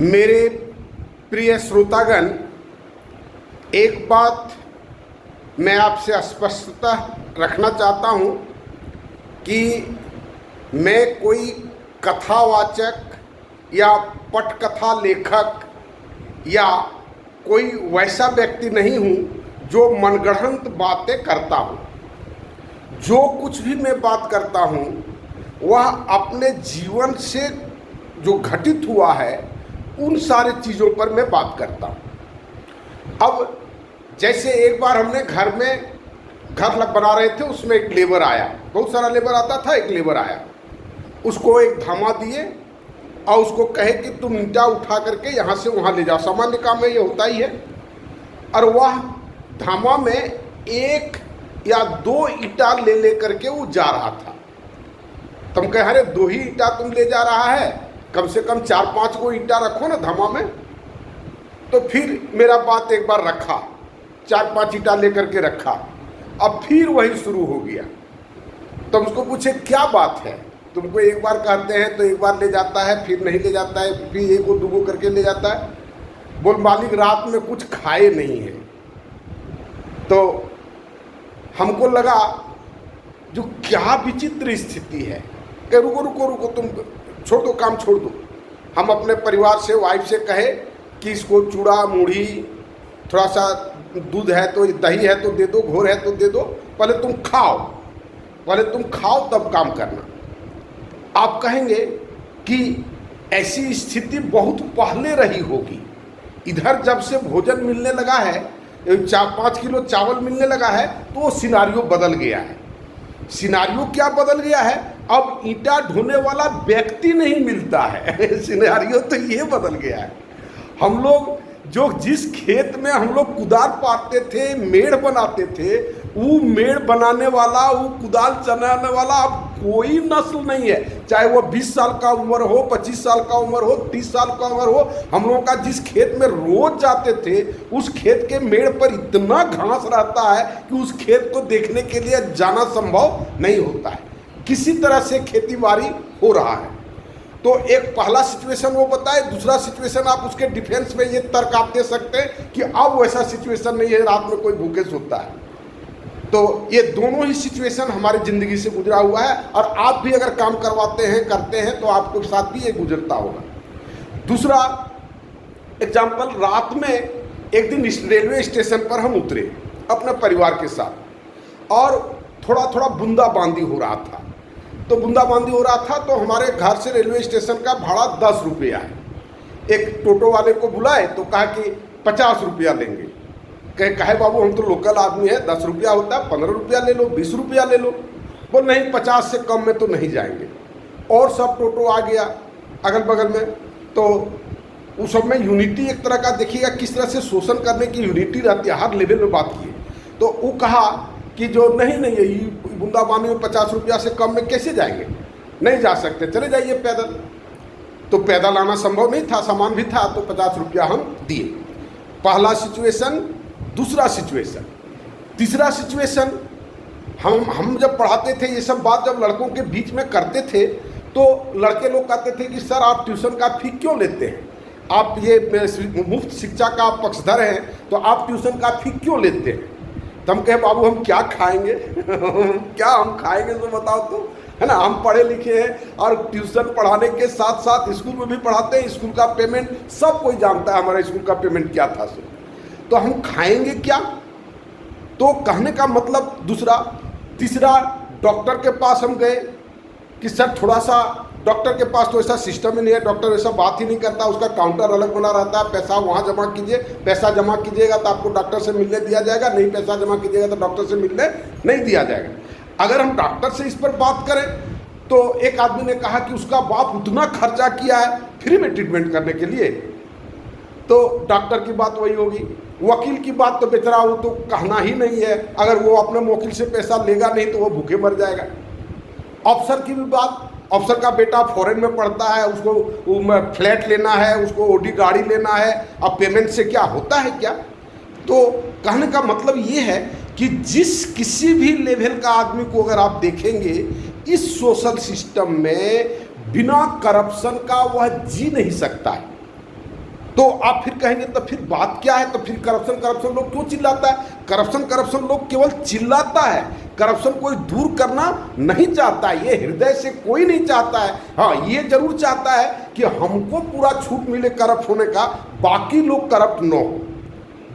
मेरे प्रिय श्रोतागण, एक बात मैं आपसे स्पष्टता रखना चाहता हूँ कि मैं कोई कथावाचक या पटकथा लेखक या कोई वैसा व्यक्ति नहीं हूँ जो मनगढ़ंत बातें करता हूँ। जो कुछ भी मैं बात करता हूँ वह अपने जीवन से जो घटित हुआ है उन सारी चीज़ों पर मैं बात करता हूँ। अब जैसे एक बार हमने घर बना रहे थे, उसमें एक लेबर आया, बहुत सारा लेबर आता था, एक लेबर आया, उसको एक धामा दिए और उसको कहे कि तुम ईंटा उठा करके यहाँ से वहाँ ले जाओ। सामान्य काम में ये होता ही है। और वह धामा में एक या दो ईंटा ले करके वो जा रहा था। तुम कहे अरे दो ही ईंटा तुम ले जा रहा है, कम से कम 4-5 को ईंटा रखो ना धामा में। तो फिर मेरा बात एक बार रखा, 4-5 ईंटा लेकर के रखा। अब फिर वही शुरू हो गया। तुम उसको पूछे क्या बात है, तुमको एक बार कहते हैं तो एक बार ले जाता है, फिर नहीं ले जाता है, फिर एक को दूगो करके ले जाता है। बोल मालिक रात में कुछ खाए नहीं है। तो हमको लगा जो क्या विचित्र स्थिति है कि रुको रुको रुको, तुम छोड़ दो, काम छोड़ दो। हम अपने परिवार से, वाइफ से कहे कि इसको चूड़ा मुढ़ी, थोड़ा सा दूध है तो, दही है तो दे दो, घोर है तो दे दो, पहले तुम खाओ तब काम करना। आप कहेंगे कि ऐसी स्थिति बहुत पहले रही होगी। इधर जब से भोजन मिलने लगा है, 4-5 किलो चावल मिलने लगा है, तो वो सिनारियो बदल गया है। सिनारियो क्या बदल गया है, अब ईंटा ढोने वाला व्यक्ति नहीं मिलता है। सिनारियो तो ये बदल गया है। हम लोग जो जिस खेत में हम लोग कुदाल पाते थे, मेड़ बनाते थे, वो मेड़ बनाने वाला, वो कुदाल चलाने वाला अब कोई नस्ल नहीं है। चाहे वो 20 साल का उम्र हो, 25 साल का उम्र हो, 30 साल का उम्र हो। हम लोगों का जिस खेत में रोज जाते थे, उस खेत के मेड़ पर इतना घास रहता है कि उस खेत को देखने के लिए जाना संभव नहीं होता है। किसी तरह से खेती बाड़ी हो रहा है। तो एक पहला सिचुएशन वो बताए, दूसरा सिचुएशन आप उसके डिफेंस में ये तर्क आप दे सकते हैं कि अब वैसा सिचुएशन नहीं है, रात में कोई भूखे सोता है। तो ये दोनों ही सिचुएशन हमारी ज़िंदगी से गुजरा हुआ है, और आप भी अगर काम करवाते हैं, करते हैं, तो आपके साथ भी ये गुजरता होगा। दूसरा एग्जाम्पल, रात में एक दिन रेलवे स्टेशन पर हम उतरे अपने परिवार के साथ, और थोड़ा थोड़ा बूंदाबांदी हो रहा था। तो बूंदाबांदी हो रहा था तो हमारे घर से रेलवे स्टेशन का भाड़ा 10 रुपया है। एक टोटो वाले को बुलाए तो कहा कि 50 रुपया लेंगे। कहे बाबू हम तो लोकल आदमी है, 10 रुपया होता है, 15 रुपया ले लो, 20 रुपया ले लो। बोल नहीं, 50 से कम में तो नहीं जाएंगे। और सब टोटो आ गया अगल बगल में। तो उस सब में यूनिटी एक तरह का देखिएगा किस तरह से शोषण करने की यूनिटी रहती है, हर लेवल में बात की। तो वो कहा कि जो नहीं यही बूंदाबांदी में 50 रुपया से कम में कैसे जाएंगे, नहीं जा सकते, चले जाइए पैदल। तो पैदल आना संभव नहीं था, सामान भी था, तो 50 रुपया हम दिए। पहला सिचुएशन। दूसरा सिचुएशन, तीसरा सिचुएशन, हम जब पढ़ाते थे ये सब बात जब लड़कों के बीच में करते थे, तो लड़के लोग कहते थे कि सर आप ट्यूशन का फी क्यों लेते हैं, आप ये मुफ्त शिक्षा का पक्षधर हैं, तो आप ट्यूशन का फी क्यों लेते हैं। तो हम कहे बाबू हम क्या खाएंगे क्या हम खाएंगे तो बताओ तो, है ना। हम पढ़े लिखे हैं और ट्यूशन पढ़ाने के साथ साथ स्कूल में भी पढ़ाते हैं। स्कूल का पेमेंट सब कोई जानता है, हमारा स्कूल का पेमेंट क्या था। तो हम खाएंगे क्या। तो कहने का मतलब दूसरा। तीसरा, डॉक्टर के पास हम गए कि सर थोड़ा सा, डॉक्टर के पास तो ऐसा सिस्टम ही नहीं है, डॉक्टर ऐसा बात ही नहीं करता, उसका काउंटर अलग बना रहता है, पैसा वहाँ जमा कीजिए, पैसा जमा कीजिएगा तो आपको डॉक्टर से मिलने दिया जाएगा, नहीं पैसा जमा कीजिएगा तो डॉक्टर से मिलने नहीं दिया जाएगा। अगर हम डॉक्टर से इस पर बात करें तो एक आदमी ने कहा कि उसका बाप उतना खर्चा किया है फ्री में ट्रीटमेंट करने के लिए, तो डॉक्टर की बात वही होगी। वकील की बात तो बेचारा वो तो कहना ही नहीं है, अगर वो अपने वकील से पैसा लेगा नहीं तो वो भूखे मर जाएगा। अफसर की भी बात, अफसर का बेटा फॉरेन में पढ़ता है, उसको फ्लैट लेना है, उसको ओडी गाड़ी लेना है, अब पेमेंट से क्या होता है क्या। तो कहने का मतलब ये है कि जिस किसी भी लेवल का आदमी को अगर आप देखेंगे इस सोशल सिस्टम में, बिना करप्शन का वह जी नहीं सकता है। तो आप फिर कहेंगे तो फिर बात क्या है, तो फिर करप्शन करप्शन लोग क्यों चिल्लाता है? करप्शन करप्शन लोग केवल चिल्लाता है, करप्शन कोई दूर करना नहीं चाहता है, ये हृदय से कोई नहीं चाहता है। हाँ, ये जरूर चाहता है कि हमको पूरा छूट मिले करप्ट होने का, बाकी लोग करप्ट न हो।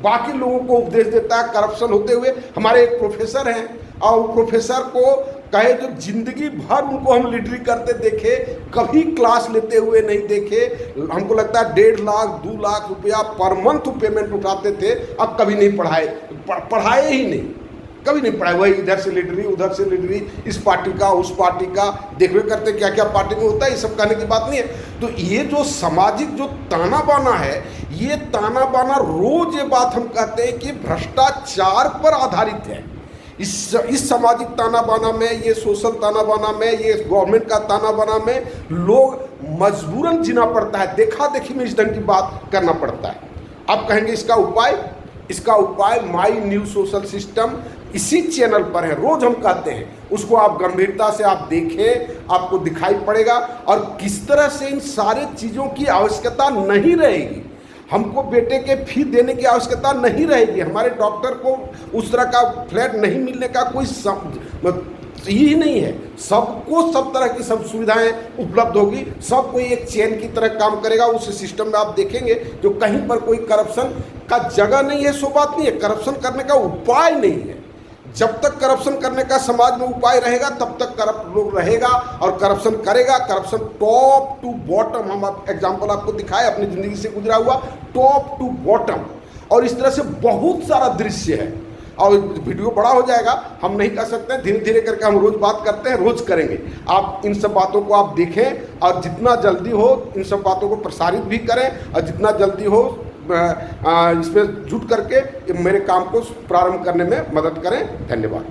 बाकी लोगों को उपदेश देता है करप्शन होते हुए। हमारे एक प्रोफेसर हैं और प्रोफेसर को कहे जो जिंदगी भर उनको हम लीडरी करते देखे, कभी क्लास लेते हुए नहीं देखे। हमको लगता है 1.5 लाख 2 लाख रुपया पर मंथ पेमेंट उठाते थे, अब कभी नहीं पढ़ाए ही नहीं, कभी नहीं पढ़ाए। वही इधर से लीडरी उधर से लीडरी, इस पार्टी का उस पार्टी का, देखवे करते क्या क्या पार्टी में होता है, ये सब कहने की बात नहीं है। तो ये जो सामाजिक जो ताना बाना है, ये ताना बाना रोज ये बात हम कहते हैं कि भ्रष्टाचार पर आधारित है। इस सामाजिक ताना बाना में, ये सोशल ताना बाना में, ये गवर्नमेंट का ताना बाना में लोग मजबूरन जीना पड़ता है, देखा देखी में इस ढंग की बात करना पड़ता है। आप कहेंगे इसका उपाय माई न्यू सोशल सिस्टम इसी चैनल पर है, रोज हम कहते हैं, उसको आप गंभीरता से आप देखें, आपको दिखाई पड़ेगा। और किस तरह से इन सारे चीज़ों की आवश्यकता नहीं रहेगी, हमको बेटे के फी देने की आवश्यकता नहीं रहेगी, हमारे डॉक्टर को उस तरह का फ्लैट नहीं मिलने का कोई ही नहीं है। सबको सब तरह की सब सुविधाएं उपलब्ध होगी, सब कोई एक चेन की तरह काम करेगा। उस सिस्टम में आप देखेंगे जो कहीं पर कोई करप्शन का जगह नहीं है, सो बात नहीं है, करप्शन करने का उपाय नहीं है। जब तक करप्शन करने का समाज में उपाय रहेगा तब तक करप्ट लोग रहेगा और करप्शन करेगा। करप्शन टॉप टू बॉटम, हम एग्जाम्पल आपको दिखाए अपनी जिंदगी से गुजरा हुआ, टॉप टू बॉटम। और इस तरह से बहुत सारा दृश्य है और वीडियो बड़ा हो जाएगा, हम नहीं कर सकते, धीरे धीरे करके हम रोज बात करते हैं, रोज करेंगे। आप इन सब बातों को आप देखें और जितना जल्दी हो इन सब बातों को प्रसारित भी करें और जितना जल्दी हो इसमें जुट करके मेरे काम को प्रारंभ करने में मदद करें। धन्यवाद।